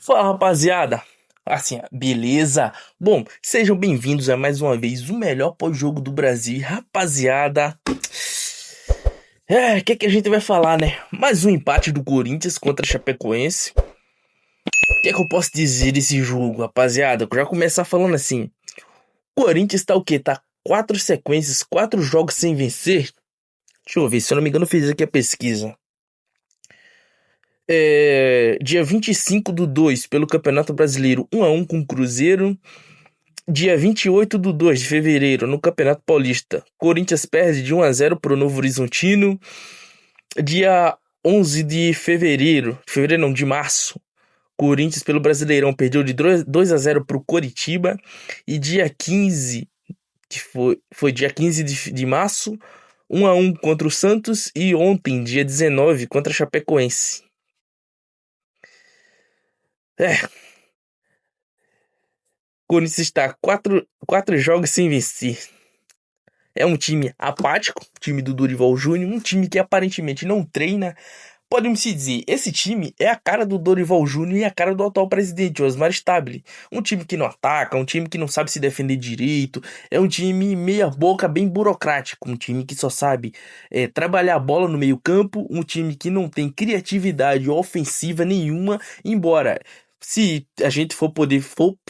Fala, rapaziada. Beleza? Bom, sejam bem-vindos a mais uma vez o melhor pós-jogo do Brasil. Rapaziada, o que a gente vai falar, né? Mais um empate do Corinthians contra a Chapecoense. O que eu posso dizer desse jogo, rapaziada? Eu já começar falando assim. O Corinthians tá o quê? Tá quatro sequências, quatro jogos sem vencer. Deixa eu ver, se eu não me engano, eu fiz aqui a pesquisa. Dia 25/2 pelo Campeonato Brasileiro, 1-1 com o Cruzeiro. Dia 28/2 de fevereiro, no Campeonato Paulista, Corinthians perde de 1-0 para o Novo Horizontino. Dia 11 de fevereiro, de março, Corinthians pelo Brasileirão perdeu de 2-0 para o Coritiba. E dia 15, que foi dia 15 de março, 1-1 contra o Santos. E ontem, dia 19, contra a Chapecoense. Corinthians está quatro jogos sem vencer. É um time apático, time do Dorival Júnior, um time que aparentemente não treina. Podemos se dizer, esse time é a cara do Dorival Júnior e a cara do atual presidente, Osmar Stabile. Um time que não ataca, um time que não sabe se defender direito, é um time meia boca, bem burocrático, um time que só sabe trabalhar a bola no meio campo, um time que não tem criatividade ofensiva nenhuma, embora... Se a gente for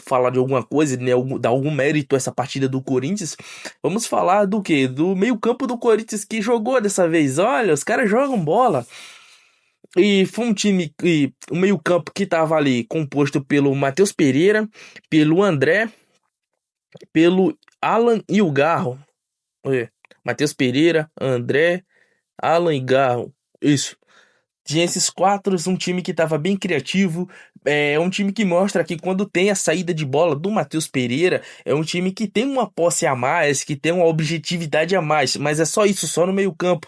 falar de alguma coisa, né, dar algum mérito a essa partida do Corinthians, vamos falar do quê? Do meio-campo do Corinthians que jogou dessa vez. Olha, os caras jogam bola. E foi um time, o meio-campo que tava ali composto pelo Matheus Pereira, pelo André, pelo Alan e o Garro. Matheus Pereira, André, Alan e Garro. Isso. Tinha esses quatro, um time que estava bem criativo, é um time que mostra que quando tem a saída de bola do Matheus Pereira, é um time que tem uma posse a mais, que tem uma objetividade a mais, mas é só isso, só no meio-campo.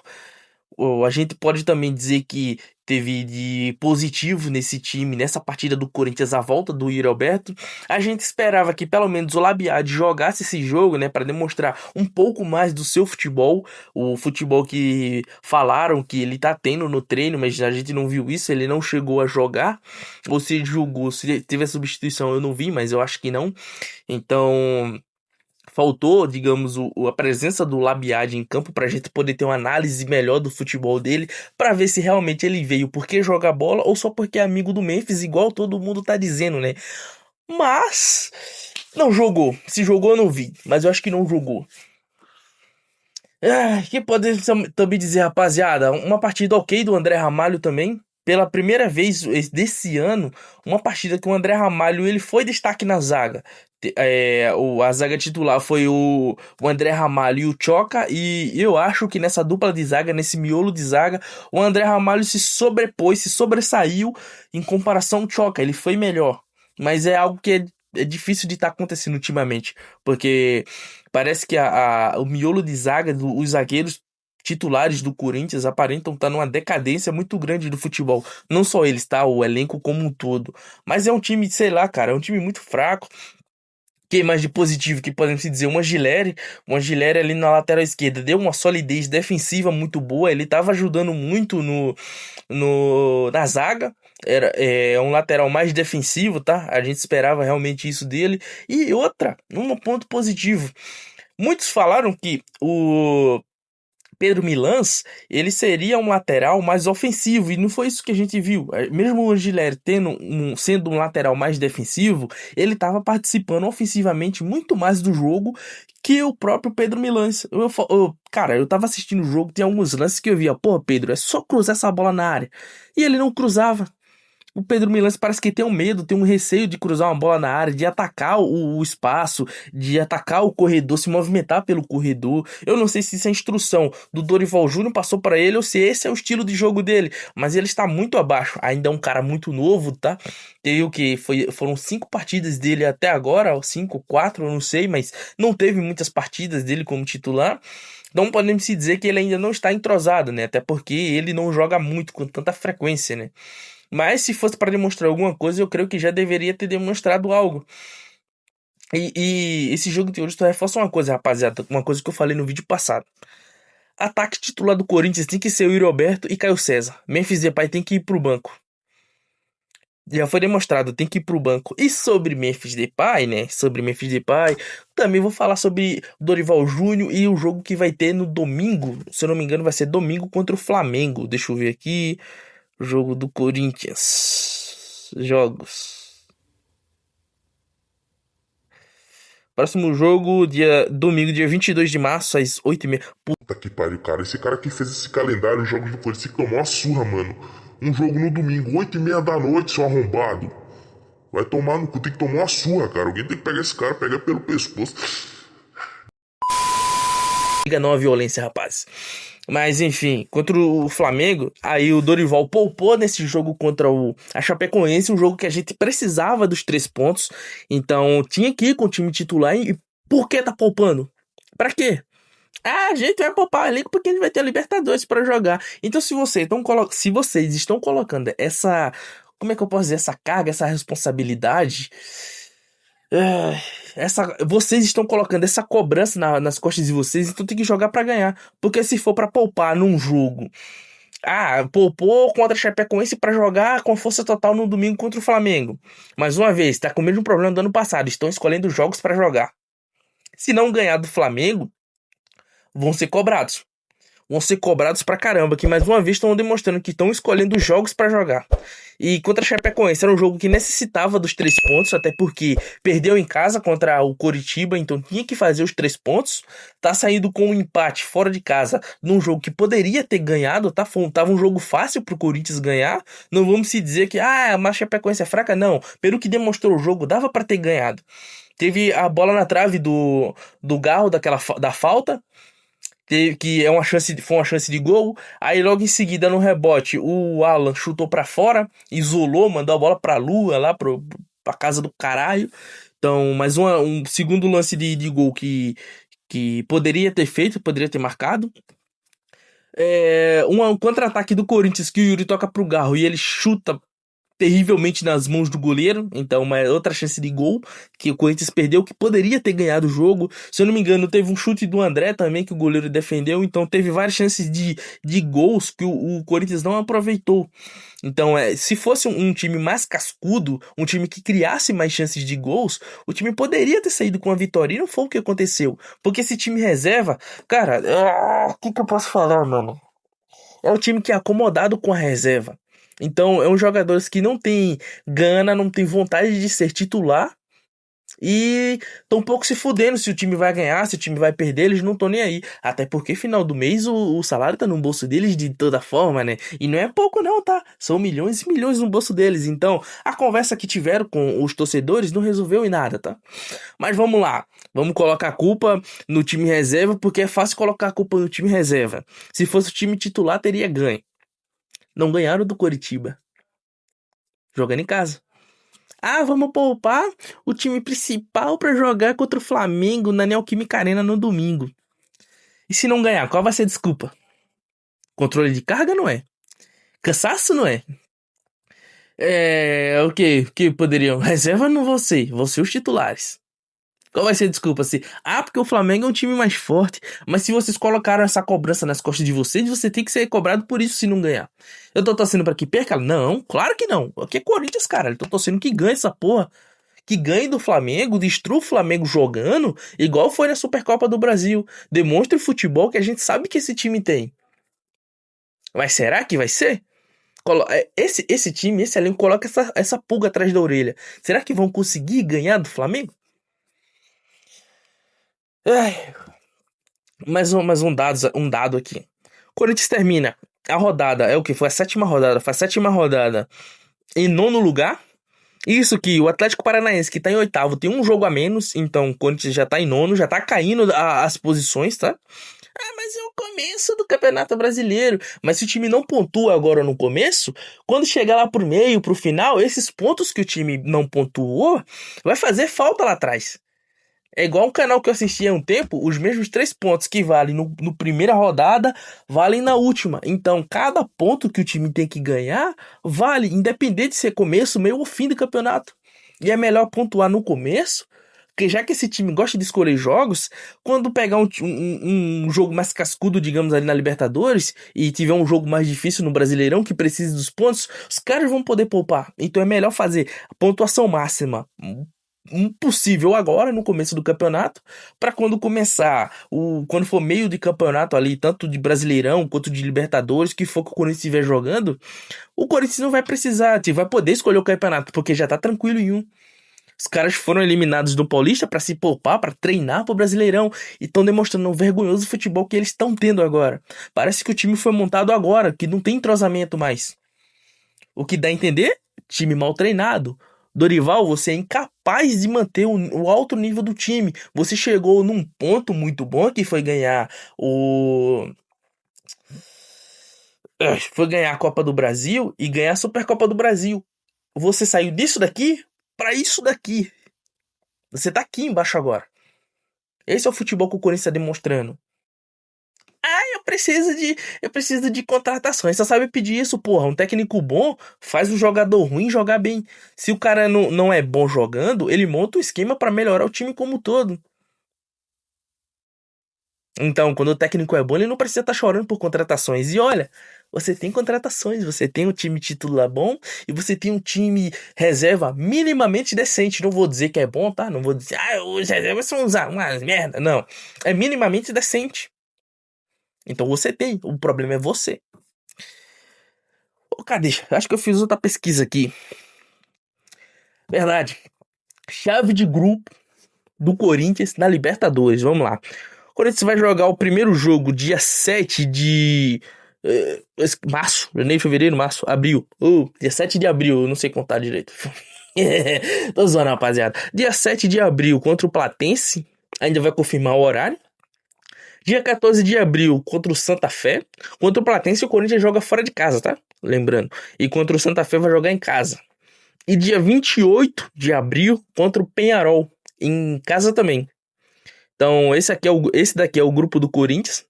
A gente pode também dizer que teve de positivo nesse time, nessa partida do Corinthians, a volta do Yuri Alberto. A gente esperava que pelo menos o Labiad jogasse esse jogo, né, para demonstrar um pouco mais do seu futebol, o futebol que falaram que ele tá tendo no treino, mas a gente não viu isso, ele não chegou a jogar. Ou se jogou, se teve a substituição, eu não vi, mas eu acho que não. Então, faltou, digamos, a presença do Labiad em campo para a gente poder ter uma análise melhor do futebol dele, para ver se realmente ele veio porque joga bola ou só porque é amigo do Memphis, igual todo mundo tá dizendo, né? Mas não jogou. Se jogou, eu não vi, mas eu acho que não jogou. Que pode também dizer, rapaziada, uma partida ok do André Ramalho também. Pela primeira vez desse ano, uma partida que o André Ramalho ele foi destaque na zaga. A zaga titular foi o André Ramalho e o Choca. E eu acho que nessa dupla de zaga, nesse miolo de zaga, o André Ramalho se sobrepôs, se sobressaiu em comparação ao Choca. Ele foi melhor. Mas é algo que é difícil de estar acontecendo ultimamente. Porque parece que o miolo de zaga, os zagueiros titulares do Corinthians aparentam estar numa decadência muito grande do futebol. Não só eles, tá? O elenco como um todo. Mas é um time, sei lá, cara, é um time muito fraco. Que mais de positivo que podemos dizer? Uma Gileri ali na lateral esquerda deu uma solidez defensiva muito boa. Ele estava ajudando muito na zaga. É um lateral mais defensivo, tá? A gente esperava realmente isso dele. E outra, um ponto positivo. Muitos falaram que o Pedro Milans, ele seria um lateral mais ofensivo, e não foi isso que a gente viu. Mesmo o Gileri sendo um lateral mais defensivo, ele estava participando ofensivamente muito mais do jogo que o próprio Pedro Milans. Cara, eu tava assistindo o jogo, tem alguns lances que eu via, pô, Pedro, é só cruzar essa bola na área. E ele não cruzava. O Pedro Milans parece que tem um medo, tem um receio de cruzar uma bola na área, de atacar o espaço, de atacar o corredor, se movimentar pelo corredor. Eu não sei se isso é instrução do Dorival Júnior passou para ele ou se esse é o estilo de jogo dele, mas ele está muito abaixo. Ainda é um cara muito novo, tá? Teve o que? Foram 5 partidas dele até agora, 5, 4, eu não sei, mas não teve muitas partidas dele como titular. Não podemos se dizer que ele ainda não está entrosado, né? Até porque ele não joga muito com tanta frequência, né? Mas se fosse para demonstrar alguma coisa, eu creio que já deveria ter demonstrado algo. E esse jogo de hoje só reforça uma coisa, rapaziada. Uma coisa que eu falei no vídeo passado. Ataque titular do Corinthians tem que ser o Yuri Alberto e Caio César. Memphis Depay tem que ir pro banco. Já foi demonstrado, tem que ir pro banco. E sobre Memphis Depay, né? Sobre Memphis Depay, também vou falar sobre Dorival Júnior e o jogo que vai ter no domingo. Se eu não me engano, vai ser domingo contra o Flamengo. Deixa eu ver aqui. Jogo do Corinthians. Jogos. Próximo jogo, domingo, dia 22 de março, às 8h30. Puta que pariu, cara. Esse cara que fez esse calendário, os jogos do Corinthians, que tomou uma surra, mano. Um jogo no domingo, 8h30 da noite, seu arrombado. Vai tomar no cu, tem que tomar uma surra, cara. Alguém tem que pegar esse cara, pegar pelo pescoço. Liga não à violência, rapaz. Mas enfim, contra o Flamengo, aí o Dorival poupou nesse jogo contra a Chapecoense, um jogo que a gente precisava dos 3 pontos. Então tinha que ir com o time titular. E por que tá poupando? Pra quê? Ah, a gente vai poupar o elenco porque a gente vai ter a Libertadores pra jogar. Então, se vocês estão colocando essa. Como é que eu posso dizer? Essa carga, essa responsabilidade. ah, vocês estão colocando essa cobrança nas costas de vocês, então tem que jogar pra ganhar. Porque se for pra poupar num jogo. Ah, poupou contra a Chapecoense pra jogar com força total no domingo contra o Flamengo. Mais uma vez, tá com o mesmo problema do ano passado. Estão escolhendo jogos pra jogar. Se não ganhar do Flamengo, vão ser cobrados. Vão ser cobrados pra caramba, que mais uma vez estão demonstrando que estão escolhendo jogos pra jogar. E contra a Chapecoense era um jogo que necessitava dos 3 pontos, até porque perdeu em casa contra o Coritiba, então tinha que fazer os 3 pontos. Tá saindo com um empate fora de casa num jogo que poderia ter ganhado, tá? Tava um jogo fácil pro Corinthians ganhar. Não vamos se dizer que mas a Chapecoense é fraca, não. Pelo que demonstrou o jogo, dava pra ter ganhado. Teve a bola na trave do Garro, da falta, que foi uma chance de gol. Aí logo em seguida no rebote o Alan chutou pra fora, isolou, mandou a bola pra lua lá pra casa do caralho. Então, mais um segundo lance de gol que poderia ter feito, poderia ter marcado. Um contra-ataque do Corinthians que o Yuri toca pro Garro e ele chuta terrivelmente nas mãos do goleiro, então uma outra chance de gol que o Corinthians perdeu, que poderia ter ganhado o jogo. Se eu não me engano, teve um chute do André também que o goleiro defendeu, então teve várias chances de gols que o Corinthians não aproveitou. Então, se fosse um time mais cascudo, um time que criasse mais chances de gols, o time poderia ter saído com a vitória, e não foi o que aconteceu. Porque esse time reserva, cara, o que eu posso falar, mano? É um time que é acomodado com a reserva. Então, é um jogador que não tem gana, não tem vontade de ser titular e tão pouco se fudendo se o time vai ganhar, se o time vai perder, eles não estão nem aí. Até porque final do mês o salário tá no bolso deles de toda forma, né? E não é pouco não, tá? São milhões e milhões no bolso deles. Então, a conversa que tiveram com os torcedores não resolveu em nada, tá? Mas vamos lá. Vamos colocar a culpa no time reserva, porque é fácil colocar a culpa no time reserva. Se fosse o time titular, teria ganho. Não ganharam do Coritiba, jogando em casa. Vamos poupar o time principal pra jogar contra o Flamengo na Neoquímica Arena no domingo. E se não ganhar, qual vai ser a desculpa? Controle de carga não é? Cansaço não é? O que poderiam? Reserva não vão ser os titulares. Qual vai ser a desculpa assim? Porque o Flamengo é um time mais forte. Mas se vocês colocaram essa cobrança nas costas de vocês, você tem que ser cobrado por isso se não ganhar. Eu tô torcendo pra que perca? Não, claro que não. Aqui é Corinthians, cara. Eu tô torcendo que ganhe essa porra. Que ganhe do Flamengo, destrua o Flamengo jogando, igual foi na Supercopa do Brasil. Demonstre o futebol que a gente sabe que esse time tem. Mas será que vai ser? Esse time, esse elenco, coloca essa pulga atrás da orelha. Será que vão conseguir ganhar do Flamengo? Ai, um dado aqui. Corinthians termina a rodada, é o que? Foi a sétima rodada. Foi a sétima rodada em nono lugar. Isso que o Atlético Paranaense, que tá em oitavo, tem um jogo a menos. Então o Corinthians já tá em nono, já tá caindo as posições, tá? Mas é o começo do Campeonato Brasileiro. Mas se o time não pontua agora no começo, quando chegar lá pro meio, pro final, esses pontos que o time não pontuou, vai fazer falta lá atrás. É igual um canal que eu assisti há um tempo, os mesmos 3 pontos que valem no primeira rodada, valem na última. Então, cada ponto que o time tem que ganhar, vale, independente de ser começo, meio ou fim do campeonato. E é melhor pontuar no começo, Porque já que esse time gosta de escolher jogos, quando pegar um jogo mais cascudo, digamos, ali na Libertadores, e tiver um jogo mais difícil no Brasileirão, que precise dos pontos, os caras vão poder poupar. Então é melhor fazer a pontuação máxima possível agora, no começo do campeonato, para quando começar, quando for meio de campeonato ali, tanto de Brasileirão quanto de Libertadores, que for que o Corinthians estiver jogando, o Corinthians não vai precisar, vai poder escolher o campeonato, porque já tá tranquilo em um. Os caras foram eliminados do Paulista para se poupar, para treinar pro Brasileirão, e estão demonstrando um vergonhoso futebol que eles estão tendo agora. Parece que o time foi montado agora, que não tem entrosamento mais. O que dá a entender? Time mal treinado. Dorival, você é incapaz de manter o alto nível do time. Você chegou num ponto muito bom que foi ganhar a Copa do Brasil e ganhar a Supercopa do Brasil. Você saiu disso daqui para isso daqui. Você tá aqui embaixo agora. Esse é o futebol que o Corinthians está demonstrando. Eu preciso de contratações. Você sabe pedir isso, porra. Um técnico bom faz um jogador ruim jogar bem. Se o cara não é bom jogando, ele monta um esquema para melhorar o time como um todo. Então, quando o técnico é bom, ele não precisa estar chorando por contratações. E olha, você tem contratações, você tem um time titular bom e você tem um time reserva minimamente decente. Não vou dizer que é bom, tá? Não vou dizer, os reservas são umas merda. Não, é minimamente decente. Então você tem, o problema é você. Cadê? Acho que eu fiz outra pesquisa aqui. Verdade. Chave de grupo do Corinthians na Libertadores. Vamos lá. O Corinthians vai jogar o primeiro jogo dia 7 de março. Janeiro, fevereiro, março, abril. Dia 7 de abril, eu não sei contar direito. Tô zoando, rapaziada. Dia 7 de abril contra o Platense. Ainda vai confirmar o horário. Dia 14 de abril contra o Santa Fé. Contra o Platense o Corinthians joga fora de casa, tá? Lembrando. E contra o Santa Fé vai jogar em casa. E dia 28 de abril contra o Peñarol. Em casa também. Então esse daqui é o grupo do Corinthians.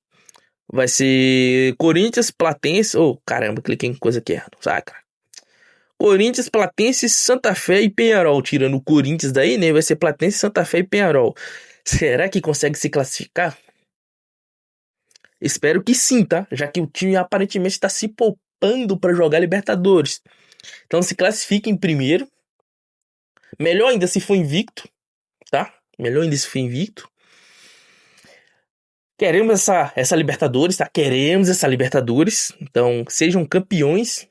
Vai ser Corinthians, Platense... caramba, cliquei em coisa aqui errada. Saca? Corinthians, Platense, Santa Fé e Peñarol. Tirando o Corinthians daí, né? Vai ser Platense, Santa Fé e Peñarol. Será que consegue se classificar? Espero que sim, tá? Já que o time aparentemente está se poupando para jogar Libertadores. Então se classifica em primeiro. Melhor ainda se for invicto, tá? Melhor ainda se for invicto. Queremos essa Libertadores, tá? Queremos essa Libertadores. Então sejam campeões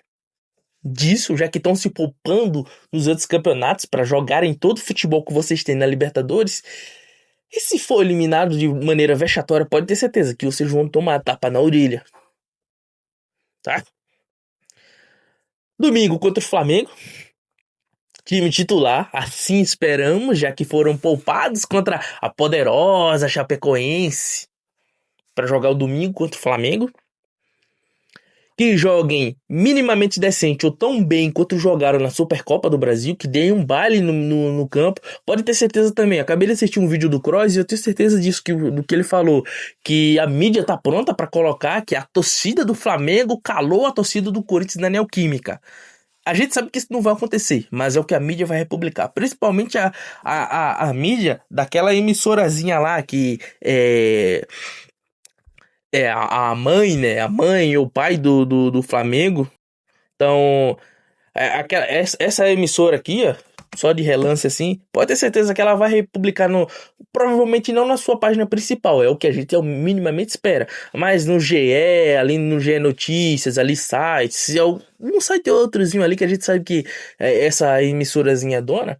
disso, já que estão se poupando nos outros campeonatos para jogarem todo o futebol que vocês têm na Libertadores. E se for eliminado de maneira vexatória, pode ter certeza que vocês vão tomar tapa na orelha. Tá? Domingo contra o Flamengo. Time titular, assim esperamos, já que foram poupados contra a poderosa Chapecoense para jogar o domingo contra o Flamengo. Que joguem minimamente decente ou tão bem quanto jogaram na Supercopa do Brasil, que deem um baile no campo. Pode ter certeza também, acabei de assistir um vídeo do Kroos e eu tenho certeza disso, do que ele falou, que a mídia tá pronta para colocar que a torcida do Flamengo calou a torcida do Corinthians na Neoquímica. A gente sabe que isso não vai acontecer, mas é o que a mídia vai republicar. Principalmente a mídia daquela emissorazinha lá que a mãe, né? A mãe e o pai do Flamengo. Então, essa emissora aqui, ó, só de relance assim, pode ter certeza que ela vai republicar provavelmente não na sua página principal, é o que a gente minimamente espera, mas no GE, ali no GE Notícias, ali sites, um site outrozinho ali que a gente sabe que essa emissorazinha é dona,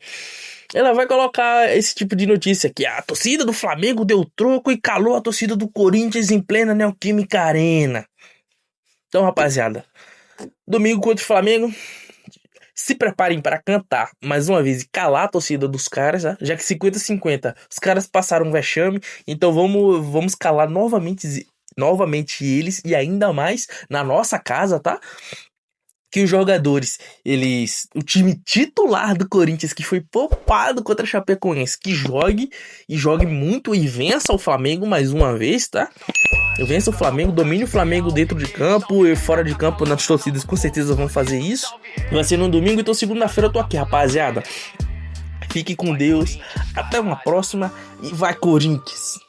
ela vai colocar esse tipo de notícia, que a torcida do Flamengo deu troco e calou a torcida do Corinthians em plena Neoquímica Arena. Então, rapaziada, domingo contra o Flamengo, se preparem para cantar mais uma vez e calar a torcida dos caras, tá? Já que 50-50 os caras passaram um vexame, então vamos calar novamente eles e ainda mais na nossa casa, tá? Que os jogadores, o time titular do Corinthians que foi poupado contra a Chapecoense, que jogue muito e vença o Flamengo mais uma vez, tá? Vença o Flamengo, domine o Flamengo dentro de campo e fora de campo, nas torcidas com certeza vão fazer isso. Vai ser no domingo, então segunda-feira eu tô aqui, rapaziada. Fique com Deus. Até uma próxima e vai, Corinthians!